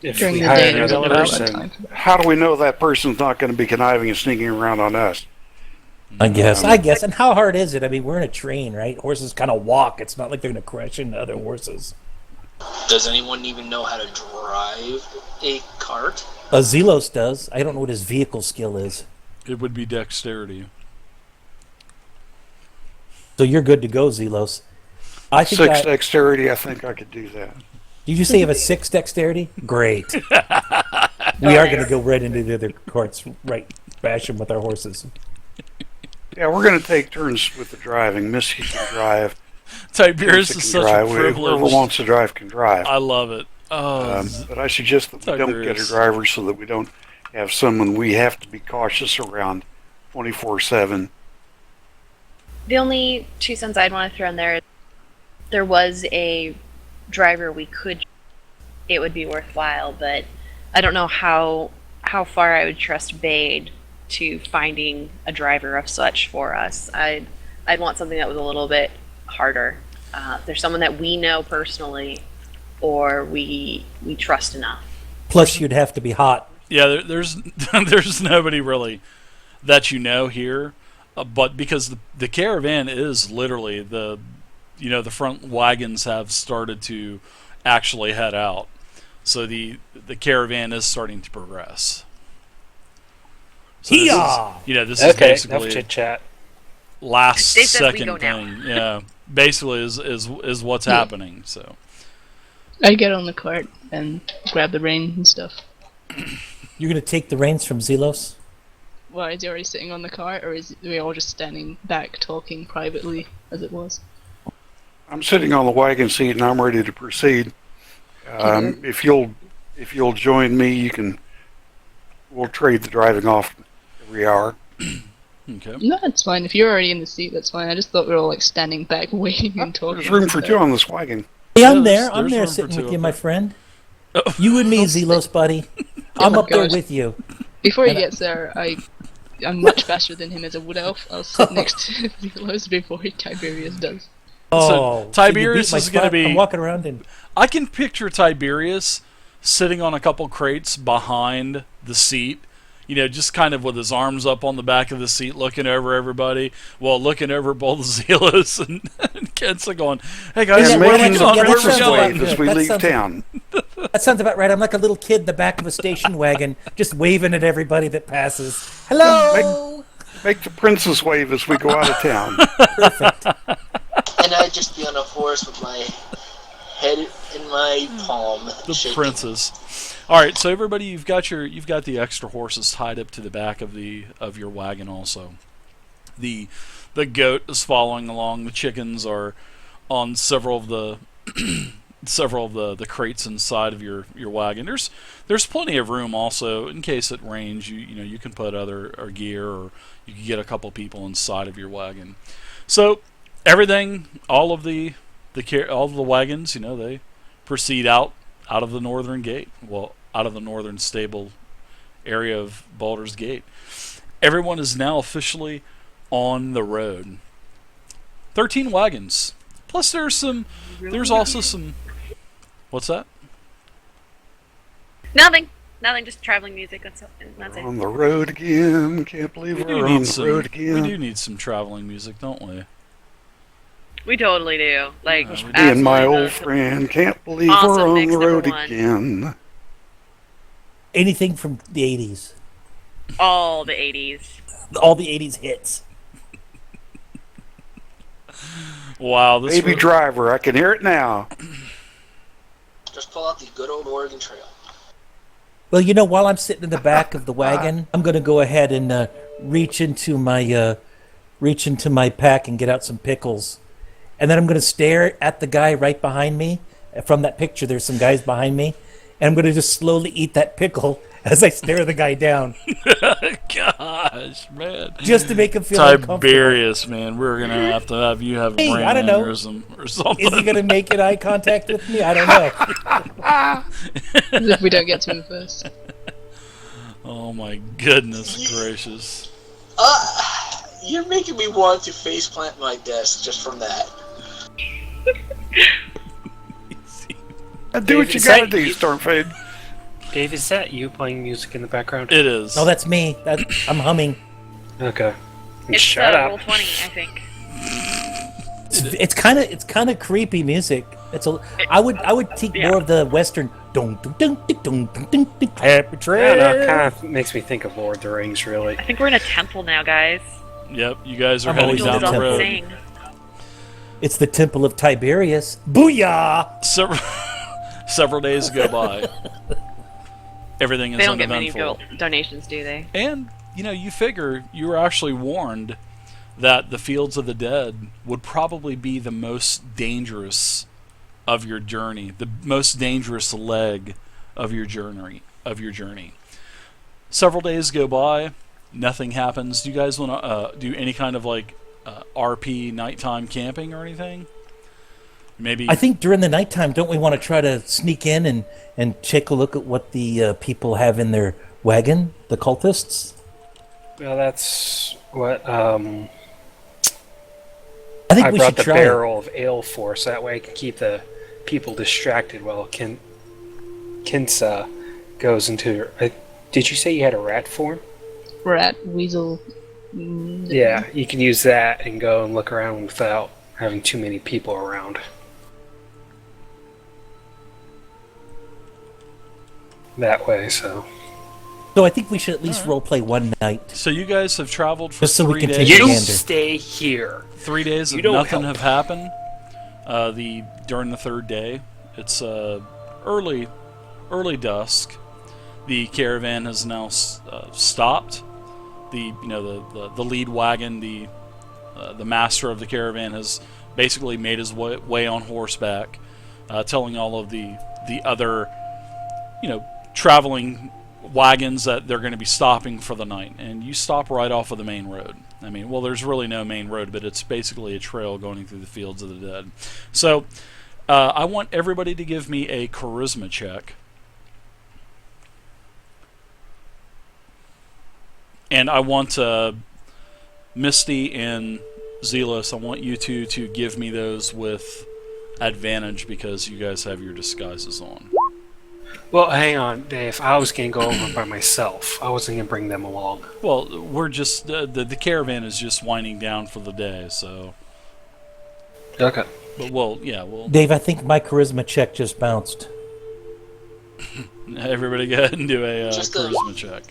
If During we the hire day, there's a another lot of person, time. how do we know that person's not going to be conniving and sneaking around on us? I guess. And how hard is it? I mean, we're in a train, right? Horses kind of walk. It's not like they're going to crash into other horses. Does anyone even know how to drive a cart? Zelos does. I don't know what his vehicle skill is. It would be dexterity. So you're good to go, Zelos. I think 6 dexterity, I think I could do that. Did you say you have a 6 dexterity? Great. We are going to go right into the other carts, right? Bash them with our horses. Yeah, we're going to take turns with the driving. Missy can drive. Tiberius is such a privilege. Whoever wants to drive can drive. I love it. But I suggest that we don't get a driver so that we don't have someone we have to be cautious around 24/7. The only 2 cents I'd want to throw in there, there was a driver we could, it would be worthwhile, but I don't know how far I would trust Bade to finding a driver of such for us. I'd want something that was a little bit harder. There's someone that we know personally, or we trust enough. Plus, you'd have to be hot. Yeah, there's there's nobody really that you know here, but because the caravan is literally the front wagons have started to actually head out, so the caravan is starting to progress. So this is basically enough chit chat. Last said we second go now. thing. Yeah, basically is what's happening. So I get on the cart and grab the reins and stuff. You're going to take the reins from Zelos? Well, is he already sitting on the cart, or are we all just standing back talking privately, as it was? I'm sitting on the wagon seat and I'm ready to proceed. If you'll join me, we'll trade the driving off every hour. okay. No, that's fine. If you're already in the seat, that's fine. I just thought we were all like standing back, waiting and talking. There's room for 2 on this wagon. Hey, I'm There's there room for sitting 2 with you, up my there. friend. You and me, Zelos, buddy. I'm up there gosh. with you. Before he gets there, I'm much faster than him as a wood elf. I'll sit next to Zelos before Tiberius does. Oh, So Tiberius is going to be... I'm walking around and... I can picture Tiberius sitting on a couple crates behind the seat, just kind of with his arms up on the back of the seat, looking over everybody, while looking over both Zelos and Kensa going, "Hey guys, And where are making we the going? Where are we horses going?" wave as we leave town. That sounds about right. I'm like a little kid in the back of a station wagon, just waving at everybody that passes. Hello! Make the princess wave as we go out of town. Perfect. And I'd just be on a horse with my head in my palm. The shaking. princess. All right, so everybody, you've got the extra horses tied up to the back of your wagon. Also, the goat is following along. The chickens are on several of the the crates inside of your wagon. There's plenty of room also in case it rains. You can put other gear, or you can get a couple people inside of your wagon. So everything, all of the wagons, they proceed out of the northern gate. Well, out of the northern stable area of Baldur's Gate. Everyone is now officially on the road. 13 wagons. Plus there's also some... What's that? Nothing, just traveling music, that's it. On the road again. Can't believe we're on the road again. We do need some traveling music, don't we? We totally do. Like, Me and my absolutely old friend. Can't believe Awesome we're on mix, the road number 1. again. Anything from the 80s. all the 80s. All the 80s hits. Wow, this Baby Driver, I can hear it now. Just pull out the good old Oregon Trail. Well, while I'm sitting in the back of the wagon, I'm going to go ahead and reach into my pack and get out some pickles. And then I'm going to stare at the guy right behind me. From that picture, there's some guys behind me. And I'm going to just slowly eat that pickle as I stare the guy down. Gosh, man. Just to make him feel uncomfortable. Tiberius, man. We're going to have you have a brain I don't know. aneurysm or something. Is he going to make eye contact with me? I don't know. As if we don't get to him first. Oh my goodness gracious. You're making me want to faceplant my desk just from that. Do what you gotta do, Stormfade. Dave, is that you playing music in the background? It is. Oh, that's me. I'm humming. Okay. It's Shut up. roll 20, I think. It's kind of creepy music. I would take more of the Western. Dun, dun, dun, dun, dun, dun, dun, dun, happy I don't know, trail. it kind of makes me think of Lord of the Rings, really. I think we're in a temple now, guys. Yep, you guys are I'm heading always down in the a temple. road. Insane. It's the Temple of Tiberius. Booyah! Several days go by. Everything is They don't get many uneventful. donations, do they? And, you figure you were actually warned that the Fields of the Dead would probably be the most dangerous of your journey, the most dangerous leg of your journey. Several days go by, nothing happens. Do you guys want to do any kind of RP nighttime camping or anything? Maybe. I think during the nighttime, don't we want to try to sneak in and take a look at what the people have in their wagon, the cultists? Well, that's what I think I we brought should the try barrel of ale for, so that way I can keep the people distracted while Kinsa goes into... did you say you had a rat form? Rat, weasel. Yeah, you can use that and go and look around without having too many people around. That way, so... So I think we should at least roleplay one night. So you guys have traveled for Just so we 3 can days. take You gander. stay here! 3 days You of don't nothing help. have happened. During the third day, it's early dusk. The caravan has now stopped. The lead wagon, the master of the caravan has basically made his way on horseback, telling all of the other traveling wagons that they're going to be stopping for the night. And you stop right off of the main road. I mean, well, there's really no main road, but it's basically a trail going through the Fields of the Dead. So I want everybody to give me a charisma check. And I want Misty and Zealous, I want you two to give me those with advantage because you guys have your disguises on. Well, hang on, Dave. I was going to go over by myself. I wasn't going to bring them along. Well, we're just... the caravan is just winding down for the day, so... Okay. But, well, yeah, well... Dave, I think my charisma check just bounced. Everybody go ahead and do a Just a- charisma check.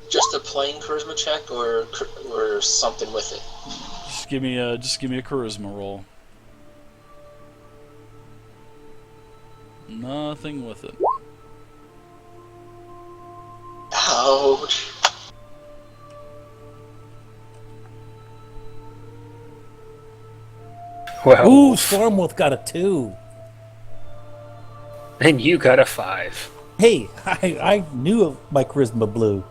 Just a plain charisma check, or something with it. Just give me a charisma roll. Nothing with it. Ouch. Well, Ooh, Stormwolf got a 2. and you got a 5. Hey, I knew my charisma blew.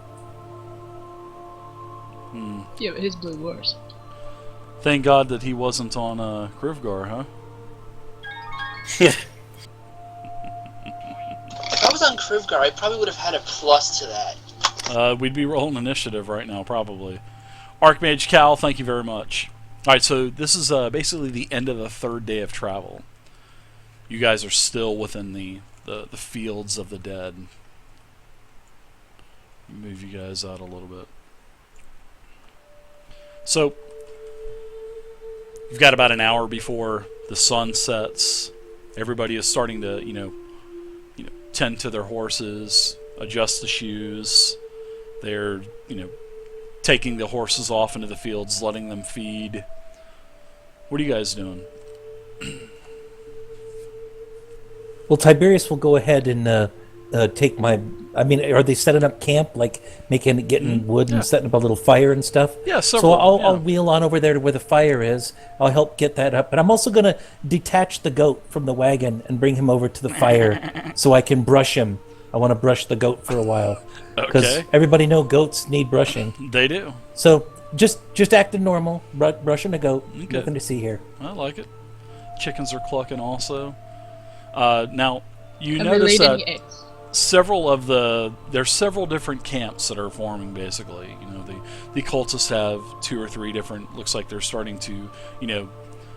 Yeah, but his blew worse. Thank God that he wasn't on Krivgar, huh? If I was on Krivgar, I probably would have had a plus to that. We'd be rolling initiative right now, probably. Archmage Cal, thank you very much. Alright, so this is basically the end of the third day of travel. You guys are still within the Fields of the Dead. Move you guys out a little bit. So, you've got about an hour before the sun sets. Everybody is starting to, tend to their horses, adjust the shoes. They're, taking the horses off into the fields, letting them feed. What are you guys doing? Well, Tiberius will go ahead and take my... I mean, are they setting up camp, like getting wood and setting up a little fire and stuff? Yeah, So several, I'll wheel on over there to where the fire is. I'll help get that up. But I'm also going to detach the goat from the wagon and bring him over to the fire so I can brush him. I want to brush the goat for a while. Because Okay. everybody know goats need brushing. They do. So just acting normal, brushing the goat. Okay. Nothing to see here. I like it. Chickens are clucking also. Now, you And notice we're that laying eggs. there's several different camps that are forming, basically. The cultists have 2 or 3 different... Looks like they're starting to,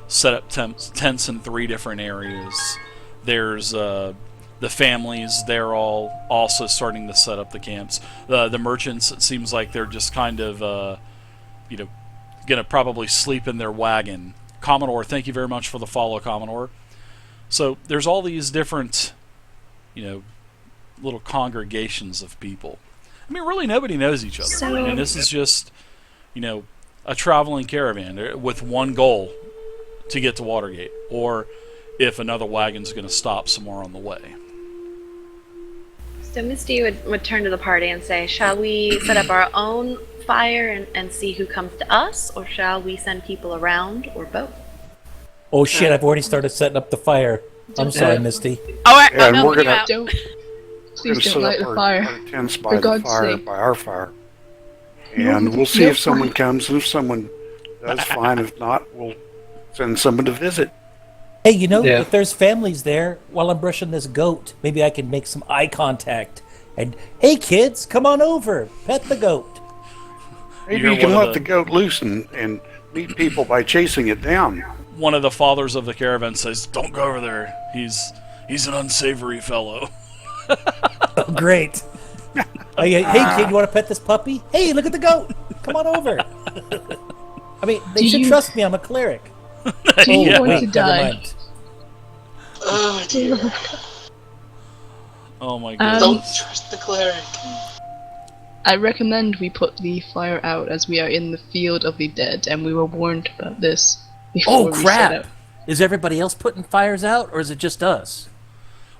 set up tents in 3 different areas. There's the families, they're all also starting to set up the camps. The merchants, it seems like they're just kind of, going to probably sleep in their wagon. Commodore, thank you very much for the follow, Commodore. So there's all these different, little congregations of people. I mean, really nobody knows each other. And this is just, a traveling caravan with one goal, to get to Watergate. Or if another wagon's going to stop somewhere on the way. So Misty would turn to the party and say, shall we set up our own fire and see who comes to us, or shall we send people around, or both? Oh shit! I've already started setting up the fire. I'm sorry, Misty. All right, Yeah, and no, we're you gonna- out. Don't. We're Please going to don't set light up the fire. our tents For by the God's fire, sake. by our fire. And we'll see if someone comes, and if someone does, fine. If not, we'll send someone to visit. Hey, Yeah. if there's families there, while I'm brushing this goat, maybe I can make some eye contact. And, hey kids, come on over. Pet the goat. Maybe You're you can one of let the- the goat loose and meet people by chasing it down. One of the fathers of the caravan says, "Don't go over there. He's an unsavory fellow." Oh, great. Oh, yeah. Hey, kid, you want to pet this puppy? Hey, look at the goat. Come on over. I mean, they Do should you- trust me. I'm a cleric. Do you Yeah. want wait, to never die? mind. Oh dear. Oh my god. Don't trust the cleric. I recommend we put the fire out as we are in the field of the dead, and we were warned about this before Oh, we set crap. out. Is everybody else putting fires out, or is it just us?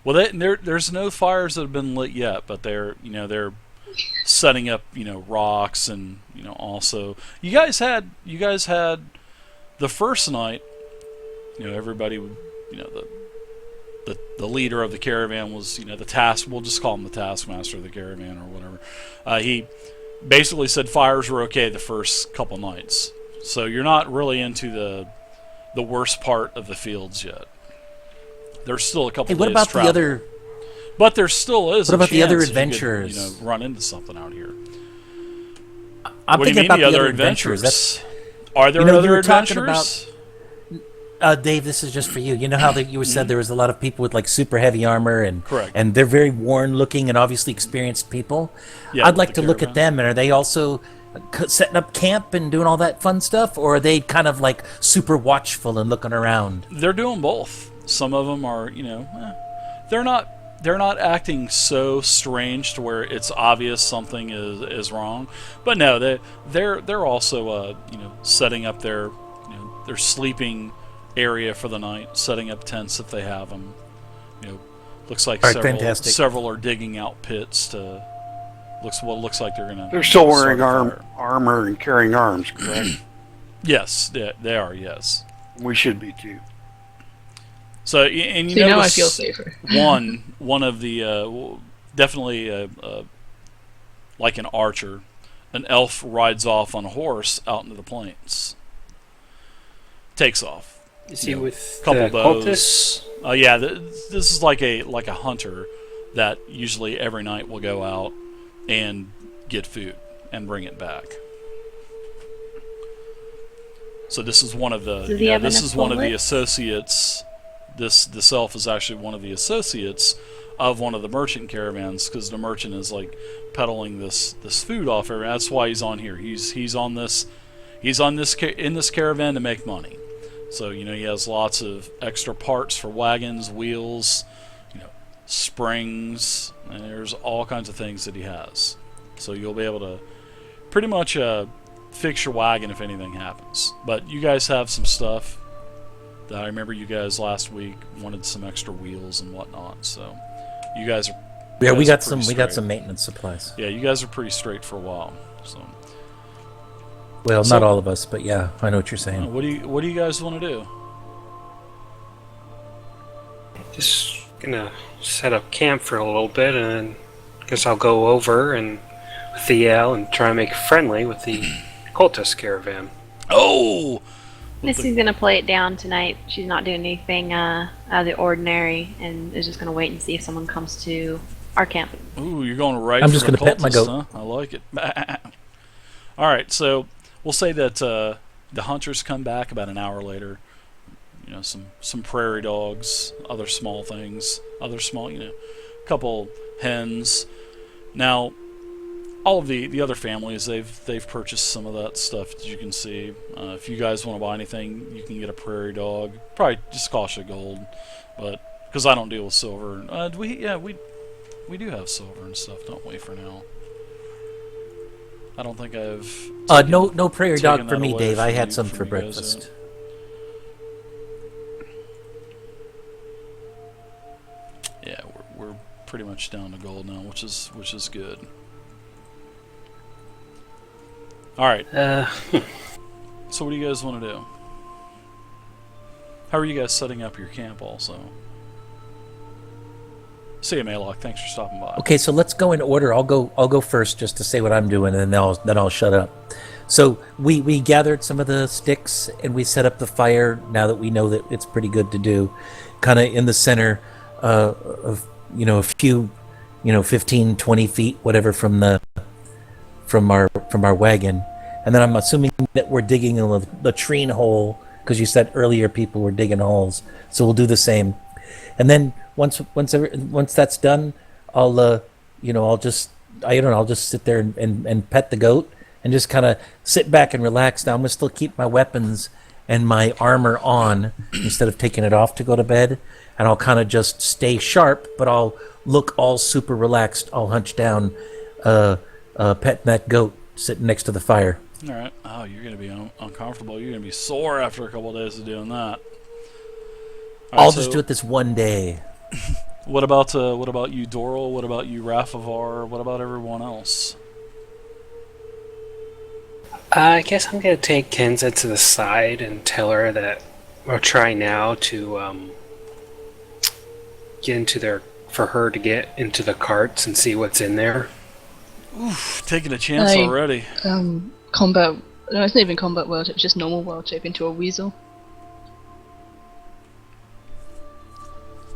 Well, there's no fires that have been lit yet, but they're setting up rocks, and also you guys had the first night. Everybody would the leader of the caravan was the task. We'll just call him the taskmaster of the caravan or whatever. He basically said fires were okay the first couple nights, so you're not really into the worst part of the fields yet. There's still a couple. Hey, what days about travel. the other? But there still is. What a about the other chance you could, adventurers? run into something out here. I'm What do you thinking mean about the the other adventurers. adventures? Are there you other were talking adventures? Dave, this is just for you. You know how you said there was a lot of people with like super heavy armor and Correct. and they're very worn looking and obviously experienced people. Yeah, I'd with like the to look at caravan. them. And are they also setting up camp and doing all that fun stuff, or are they kind of like super watchful and looking around? They're doing both. Some of them are, they're not acting so strange to where it's obvious something is wrong. But no, they're also setting up their sleeping area for the night, setting up tents if they have them. Looks like All right, fantastic. several are digging out pits to looks like they're gonna. They're still wearing start a fire. armor and carrying arms, correct? Yes, they are. Yes. We should be too. So and you See, now I notice feel safer. one of the definitely like an archer, an elf rides off on a horse out into the plains. Takes off. Is he with Couple the bows. cultists? Yeah, this is like a hunter that usually every night will go out and get food and bring it back. So this is one of the Does he have this enough is one of the bullets? associates. This elf is actually one of the associates of one of the merchant caravans, because the merchant is like peddling this food off every. That's why he's on here. He's on this in this caravan to make money. So he has lots of extra parts for wagons, wheels, springs, and there's all kinds of things that he has. So you'll be able to pretty much fix your wagon if anything happens. But you guys have some stuff that I remember you guys last week wanted some extra wheels and whatnot. So you guys are Yeah, we guys got are some. pretty We got straight. some maintenance supplies. Yeah, you guys are pretty straight for a while. So Well, So- not all of us, but yeah, I know what you're saying. what do you guys want to do? Just gonna set up camp for a little bit, and then guess I'll go over and with the L and try and make friendly with the cultist caravan. Oh, Missy's gonna play it down tonight. She's not doing anything out of the ordinary, and is just gonna wait and see if someone comes to our camp. ooh, you're going right. I'm for just the gonna pet my cultist, goat. Huh? I like it. All right, so we'll say that the hunters come back about an hour later. some prairie dogs, other small things, other small, couple hens. Now, all of the other families, they've purchased some of that stuff that you can see. If you guys want to buy anything, you can get a prairie dog. Probably just cost you gold, but because I don't deal with silver. We do have silver and stuff, don't we? For now, I don't think I've. No prairie dog taken for that me, away Dave. I from had you- some from for you guys breakfast. yet. Yeah, we're pretty much down to gold now, which is good. All right. So what do you guys want to do? How are you guys setting up your camp also? See you, Maylock. Thanks for stopping by. Okay, so let's go in order. I'll go first just to say what I'm doing, and then I'll shut up. So we gathered some of the sticks and we set up the fire. Now that we know that it's pretty good to do, kind of in the center of a few 15, 20 feet, whatever, from our wagon. And then I'm assuming that we're digging a latrine hole, because you said earlier people were digging holes. So we'll do the same. And then once that's done, I'll just sit there and pet the goat and just kind of sit back and relax. Now I'm gonna still keep my weapons and my armor on instead of taking it off to go to bed, and I'll kind of just stay sharp, but I'll look all super relaxed. I'll hunch down, petting that goat sitting next to the fire. All right. Oh, you're gonna be uncomfortable. You're gonna be sore after a couple of days of doing that. All I'll right, just do it this one day. What about you, Doral? What about you, Rafavar? What about everyone else? I guess I'm gonna take Kenza to the side and tell her that we'll try now to for her to get into the carts and see what's in there. Oof, taking a chance I- already. Combat. No, it's not even combat wild shape, it's just normal wild shape into a weasel.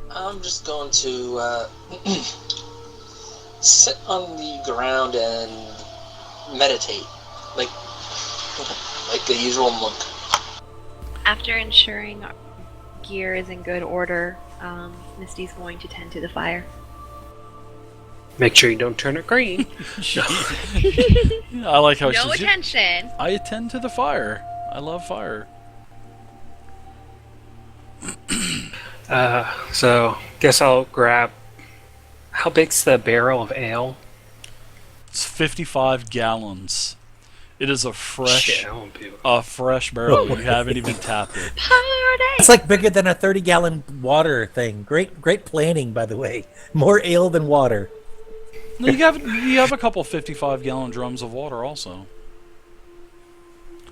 I'm just going to sit on the ground and meditate, like the usual monk. After ensuring our gear is in good order, Misty's going to tend to the fire. Make sure you don't turn it green. I like how she No says, attention! I attend to the fire. I love fire. So guess I'll grab. How big's the barrel of ale? It's 55 gallons. It is a fresh, Shit, I won't be able- fresh barrel. You haven't even tapped it. It's like bigger than a 30-gallon water thing. Great planning, by the way. More ale than water. No, you have a couple 55-gallon drums of water also.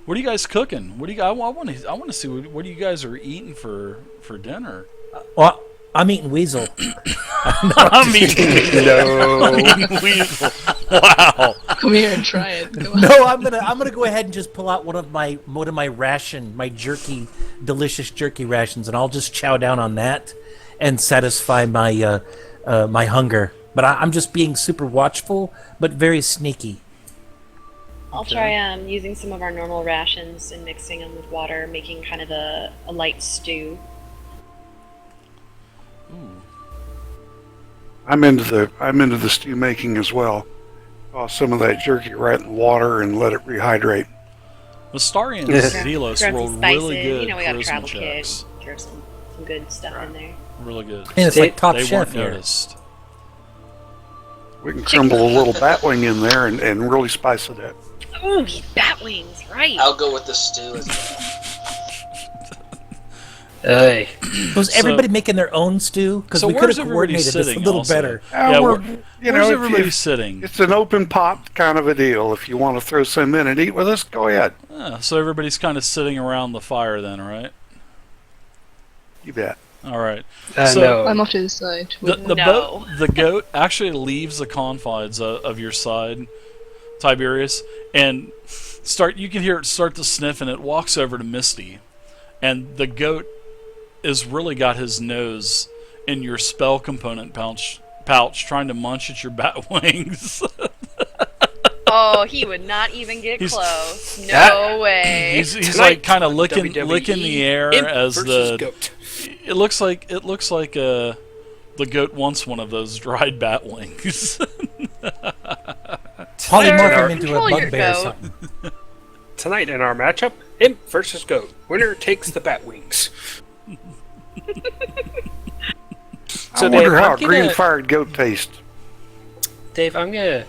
What are you guys cooking? What do you? I want to see what you guys are eating for dinner. Well, I'm eating weasel. I'm eating weasel. Wow. Come here and try it. Come on. No, I'm gonna go ahead and just pull out one of my jerky, delicious jerky rations, and I'll just chow down on that and satisfy my my hunger. But I'm just being super watchful, but very sneaky. I'll try using some of our normal rations and mixing them with water, making kind of a light stew. Ooh. I'm into the stew making as well. Toss some of that jerky right in the water and let it rehydrate. The Starians Yeah. Delos Grab roll some spices. really good You know, we got a charisma travel kit. checks. Throw some good stuff in there. Really good. And it's like Top They Chef weren't here. noticed. We can crumble a little batwing in there and really spice it up. Ooh, bat wings, right? I'll go with the stew as well. Hey, Was So- everybody making their own stew? Because So we could where's have everybody coordinated this a sitting little also? better. Yeah, we're, Where's if- everybody if sitting? it's an open pot kind of a deal. If you want to throw some in and eat with us, go ahead. So everybody's kind of sitting around the fire then, right? You bet. All right. I'm no. off to the side. No. The goat actually leaves the confines of your side, Tiberius, and you can hear it start to sniff, and it walks over to Misty, and the goat has really got his nose in your spell component pouch trying to munch at your bat wings. Oh, he would not even get He's- close. No That- way. He's Tonight like kind of on licking WWE, the air Imp as versus the. Goat. It looks like the goat wants one of those dried bat wings. Polymorph him Tonight- into a Control your bugbear or goat. something. Tonight in our matchup, Imp versus Goat. Winner takes the bat wings. I Dave, wonder how I'm a gonna- green-fired goat tastes. Dave, I'm gonna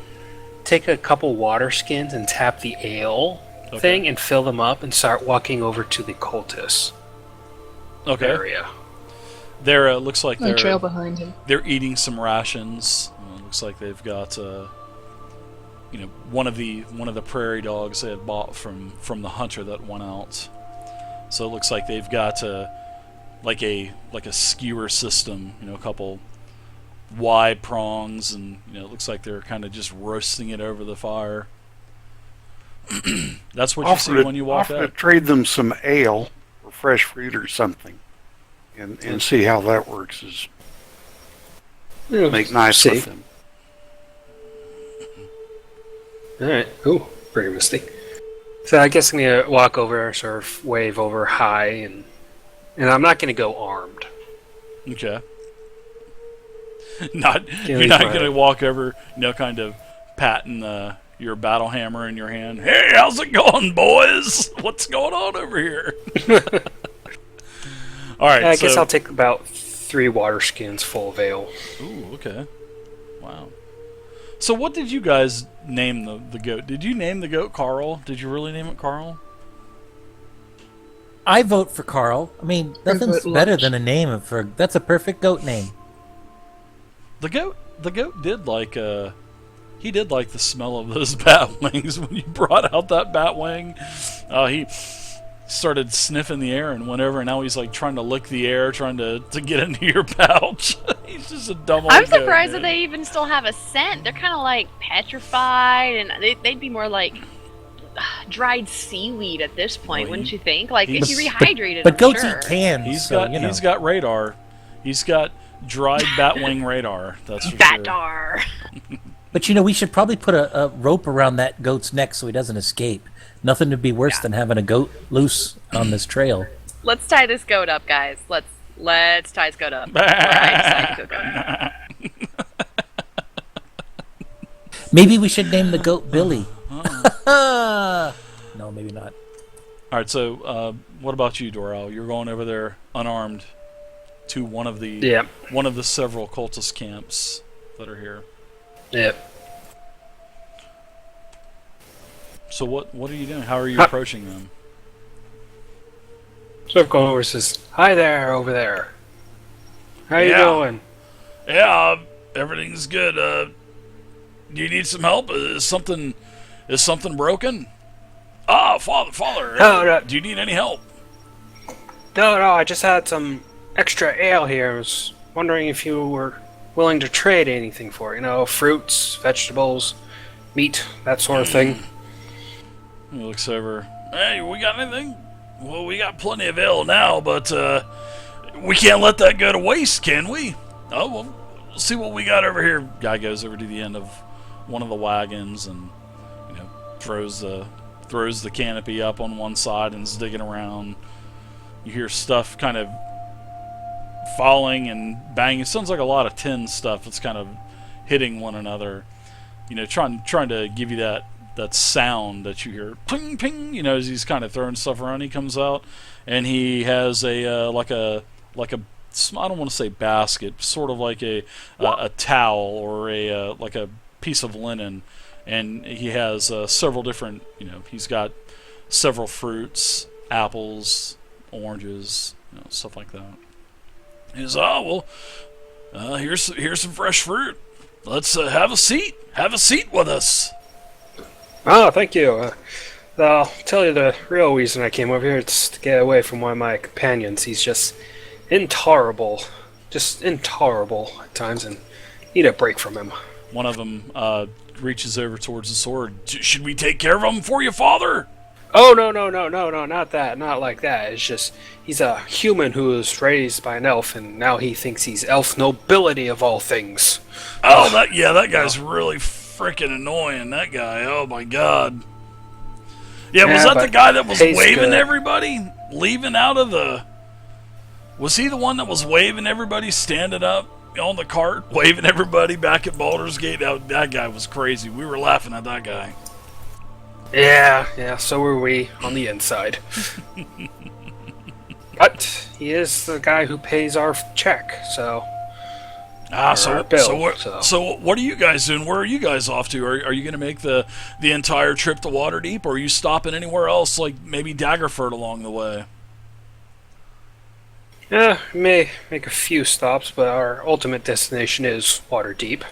take a couple water skins and tap the ale Okay. thing and fill them up and start walking over to the cultist Okay. area. They're looks like I trail they're behind him. eating some rations. Looks like they've got one of the prairie dogs they had bought from the hunter that went out. So it looks like they've got like a skewer system, a couple wide prongs, and it looks like they're kind of just roasting it over the fire. That's what you see when you walk offer to up. trade them some ale or fresh fruit or something, and see how that works. Is make nice See. with them. Alright. Ooh, pretty misty. So I guess I'm gonna walk over, sort of wave over hi, and I'm not gonna go armed. Okay. Yeah, You're not right. gonna walk over, kind of patting your battle hammer in your hand. Hey, how's it going, boys? What's going on over here? All right. I guess so- I'll take about 3 water skins full of ale. Ooh, okay. Wow. So what did you guys name the goat? Did you name the goat Carl? Did you really name it Carl? I vote for Carl. I mean, nothing's vote better Lunch. than a name for. That's a perfect goat name. The goat did like he did like the smell of those bat wings when you brought out that bat wing. He started sniffing the air and went over, and now he's like trying to lick the air, trying to get into your pouch. He's just a dumb old I'm goat, surprised man. that they even still have a scent. They're kind of like petrified, and they'd be more like dried seaweed at this point, Well, wouldn't you think? Like if you he's- rehydrated But I'm goats sure. eat cans. He's so, got he's got radar. He's got dried bat wing radar. That's for sure. Batar. But we should probably put a rope around that goat's neck so he doesn't escape. Nothing would be worse than having a goat loose on this trail. Let's tie this goat up, guys. Let's tie this goat up. Or I just tie the goat up. Maybe we should name the goat Billy. No, maybe not. All right. So, what about you, Doral? You're going over there unarmed to one of the Yep. several cultist camps that are here. Yep. So what are you doing? How are you Huh. approaching them? So I've gone over and says, hi there, over there. How you Yeah. doing? Yeah, everything's good. Do you need some help? Is something broken? Ah, father. No. Do you need any help? No, I just had some extra ale here. I was wondering if you were willing to trade anything for it. Fruits, vegetables, meat, that sort of thing. He looks over. Hey, we got anything? Well, we got plenty of ale now, but we can't let that go to waste, can we? Oh, well, we'll see what we got over here. Guy goes over to the end of one of the wagons and throws the canopy up on one side and is digging around. You hear stuff kind of falling and banging. It sounds like a lot of tin stuff that's kind of hitting one another. Trying to give you that sound that you hear, ping ping. As he's kind of throwing stuff around. He comes out and he has a like a I don't want to say basket, sort of like a towel or like a piece of linen, and he has several different. He's got several fruits, apples, oranges, stuff like that. He says, "Oh well, here's some fresh fruit. Let's have a seat. Have a seat with us." Oh, thank you. I'll tell you the real reason I came over here. It's to get away from one of my companions. He's just intolerable. Just intolerable at times, and need a break from him. One of them reaches over towards the sword. Should we take care of him for you, father? Oh, no, not that. Not like that. It's just, he's a human who was raised by an elf, and now he thinks he's elf nobility of all things. Oh, that guy's really freaking annoying, that guy. Oh my god. Yeah, was Yeah, that the but guy that was pays waving good. everybody? Leaving out of the... Was he the one that was waving everybody, standing up on the cart, waving everybody back at Baldur's Gate? That guy was crazy. We were laughing at that guy. Yeah, so were we on the inside. But he is the guy who pays our check, so... So what are you guys doing? Where are you guys off to? Are you going to make the entire trip to Waterdeep, or are you stopping anywhere else, like maybe Daggerford along the way? Yeah, we may make a few stops, but our ultimate destination is Waterdeep.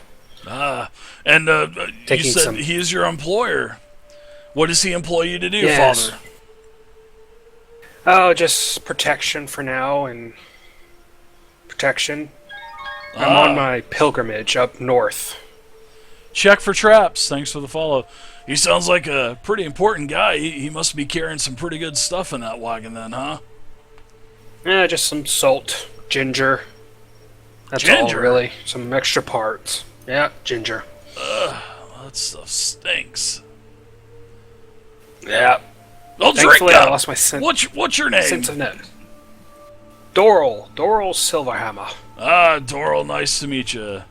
And you Taking said some- he is your employer. What does he employ you to do, Yes. Father? Oh, just protection for now, and protection. I'm on my pilgrimage up north. Check for traps. Thanks for the follow. He sounds like a pretty important guy. He must be carrying some pretty good stuff in that wagon then, huh? Yeah, just some salt, ginger. That's Ginger? all, really. Some extra parts. Yeah, ginger. That stuff stinks. Yeah. Well, drink Thankfully, I up. lost my sense What's your name? of net. Doral Silverhammer. Doral, nice to meet you.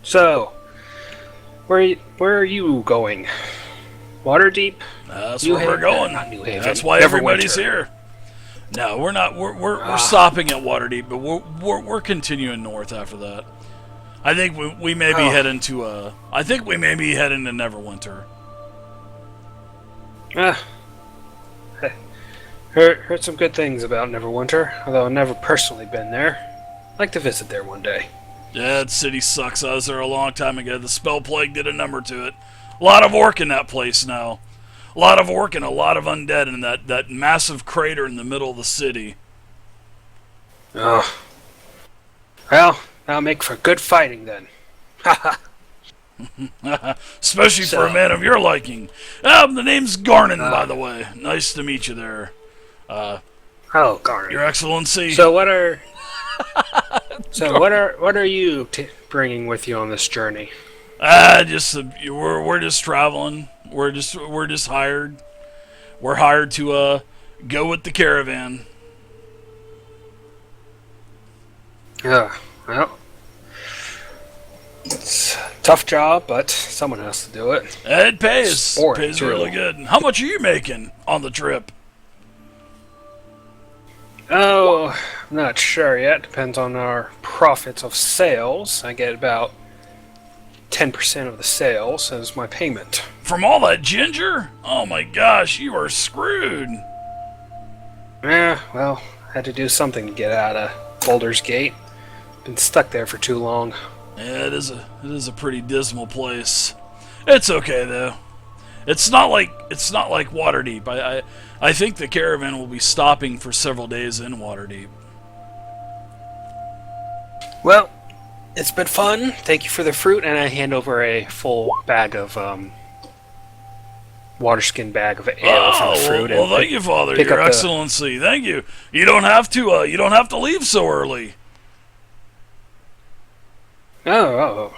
So, where are you going? Waterdeep? That's New where we're Haven? going. Not New Haven. That's why Neverwinter. everybody's here. No, we're not. We're stopping at Waterdeep, but we're continuing north after that. I think we may be heading to I think we may be heading to Neverwinter. Heard some good things about Neverwinter, although I've never personally been there. I'd like to visit there one day. Yeah, that city sucks. I was there a long time ago. The spell plague did a number to it. A lot of orc in that place now. A lot of orc and a lot of undead in that massive crater in the middle of the city. Oh. Well, that'll make for good fighting then. Haha. Especially for a man of your liking. The name's Garnon, by the way. Nice to meet you there. Oh, Garnet. Your Excellency. So what are what are you bringing with you on this journey? We're just traveling. We're just hired. We're hired to go with the caravan. Yeah, well, it's a tough job, but someone has to do it. It pays. It's boring, Pays too. really good. How much are you making on the trip? Oh, I'm not sure yet. Depends on our profits of sales. I get about 10% of the sales as my payment. From all that ginger? Oh my gosh, you are screwed. Yeah, well, had to do something to get out of Baldur's Gate. Been stuck there for too long. Yeah, it is a pretty dismal place. It's okay though. It's not like Waterdeep. I think the caravan will be stopping for several days in Waterdeep. Well, it's been fun. Thank you for the fruit, and I hand over a full bag of waterskin bag of ale for the fruit. Well, thank you, Father, pick Your up the- Excellency. Thank you. You don't have to leave so early. Oh,